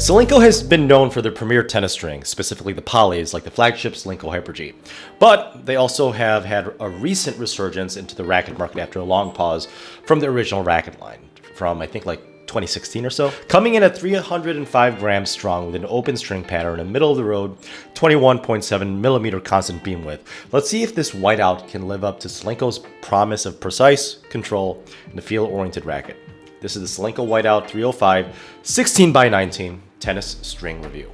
Solinco has been known for their premier tennis string, specifically the polys, like the flagship Solinco Hyper G. But they also have had a recent resurgence into the racket market after a long pause from the original racket line, from I think like 2016 or so. Coming in at 305 grams strong with an open string pattern, a middle of the road, 21.7 millimeter constant beam width. Let's see if this Whiteout can live up to Solinco's promise of precise control and a feel-oriented racket. This is the Solinco Whiteout 305 16x19 tennis string review.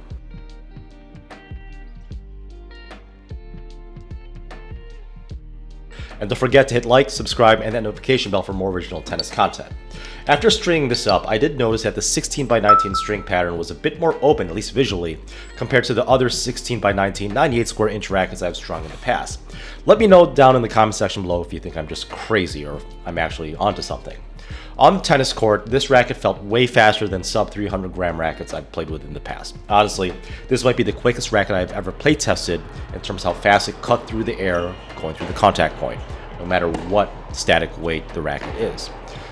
And don't forget to hit like, subscribe, and that notification bell for more original tennis content. After stringing this up, I did notice that the 16x19 string pattern was a bit more open, at least visually, compared to the other 16x19 98 square inch rackets I've strung in the past. Let me know down in the comment section below if you think I'm just crazy or if I'm actually onto something. On the tennis court, this racket felt way faster than sub 300 gram rackets I've played with in the past. Honestly, this might be the quickest racket I've ever play tested in terms of how fast it cut through the air going through the contact point, no matter what static weight the racket is.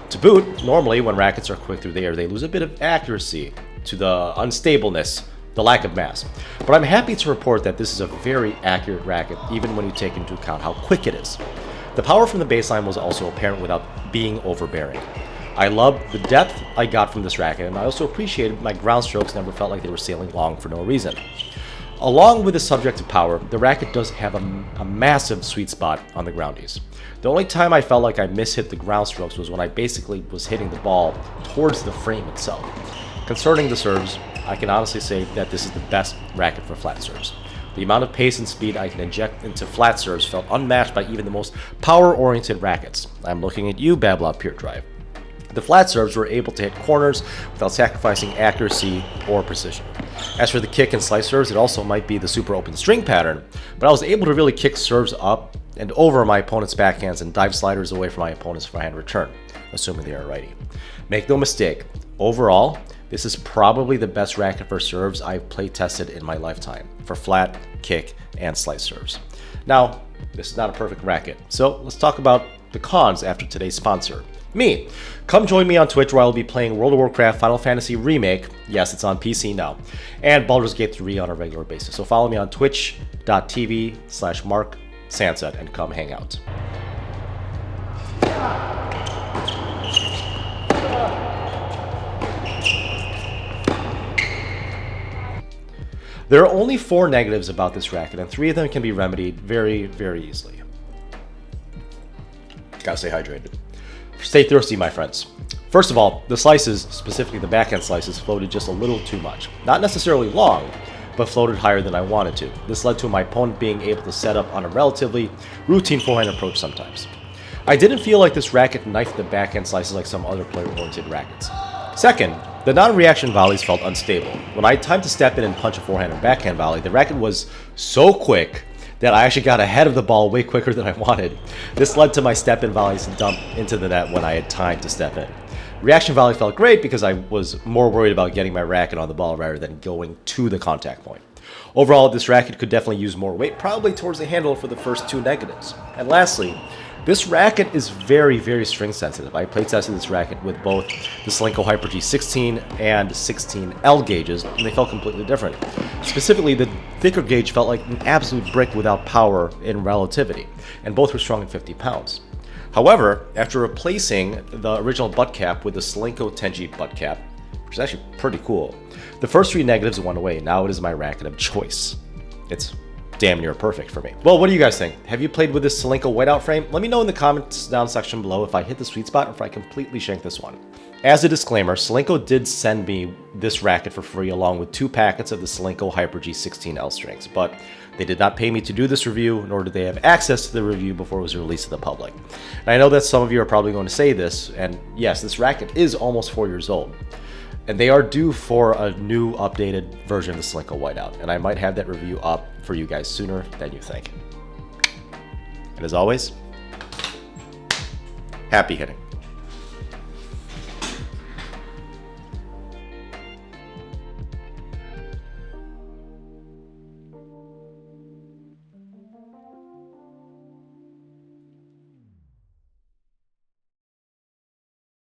To boot, normally when rackets are quick through the air, they lose a bit of accuracy to the unstableness, the lack of mass. But I'm happy to report that this is a very accurate racket, even when you take into account how quick it is. The power from the baseline was also apparent without being overbearing. I loved the depth I got from this racket, and I also appreciated my ground strokes never felt like they were sailing long for no reason. Along with the subject of power, the racket does have a massive sweet spot on the groundies. The only time I felt like I mishit the ground strokes was when I basically was hitting the ball towards the frame itself. Concerning the serves, I can honestly say that this is the best racket for flat serves. The amount of pace and speed I can inject into flat serves felt unmatched by even the most power-oriented rackets. I'm looking at you, Babolat Pure Drive. The flat serves were able to hit corners without sacrificing accuracy or precision. As for the kick and slice serves, it also might be the super open string pattern, but I was able to really kick serves up and over my opponent's backhands and dive sliders away from my opponent's forehand return, assuming they are righty. Make no mistake, overall, this is probably the best racket for serves I've play tested in my lifetime, for flat, kick, and slice serves. Now, this is not a perfect racket, so let's talk about the cons after today's sponsor. Me. Come join me on Twitch where I'll be playing World of Warcraft Final Fantasy Remake, yes, it's on PC now, and Baldur's Gate 3 on a regular basis. So follow me on twitch.tv/MarkSanset and come hang out. There are only 4 negatives about this racket, and 3 of them can be remedied very, very easily. Gotta stay hydrated. Stay thirsty, my friends. First of all, the slices, specifically the backhand slices, floated just a little too much. Not necessarily long, but floated higher than I wanted to. This led to my opponent being able to set up on a relatively routine forehand approach sometimes. I didn't feel like this racket knifed the backhand slices like some other player-oriented rackets. Second, the non-reaction volleys felt unstable. When I had time to step in and punch a forehand or backhand volley, the racket was so quick that I actually got ahead of the ball way quicker than I wanted. This led to my step-in volleys to dump into the net when I had time to step in. Reaction volley felt great because I was more worried about getting my racket on the ball rather than going to the contact point. Overall, this racket could definitely use more weight, probably towards the handle for the first 2 negatives. And lastly, this racket is very, very string sensitive. I play tested this racket with both the Solinco Hyper G 16 and 16L gauges, and they felt completely different. Specifically, the thicker gauge felt like an absolute brick without power in relativity, and both were strung at 50 pounds. However, after replacing the original butt cap with the Solinco 10G butt cap, which is actually pretty cool, the first 3 negatives went away. Now it is my racket of choice. It's damn near perfect for me. Well, what do you guys think? Have you played with this Solinco Whiteout frame? Let me know in the comments down section below if I hit the sweet spot or if I completely shank this one. As a disclaimer, Solinco did send me this racket for free along with 2 packets of the Solinco Hyper G 16L strings, but they did not pay me to do this review, nor did they have access to the review before it was released to the public. And I know that some of you are probably going to say this, and yes, this racket is almost 4 years old. And they are due for a new updated version of the Solinco Whiteout, and I might have that review up for you guys sooner than you think. And as always, happy hitting.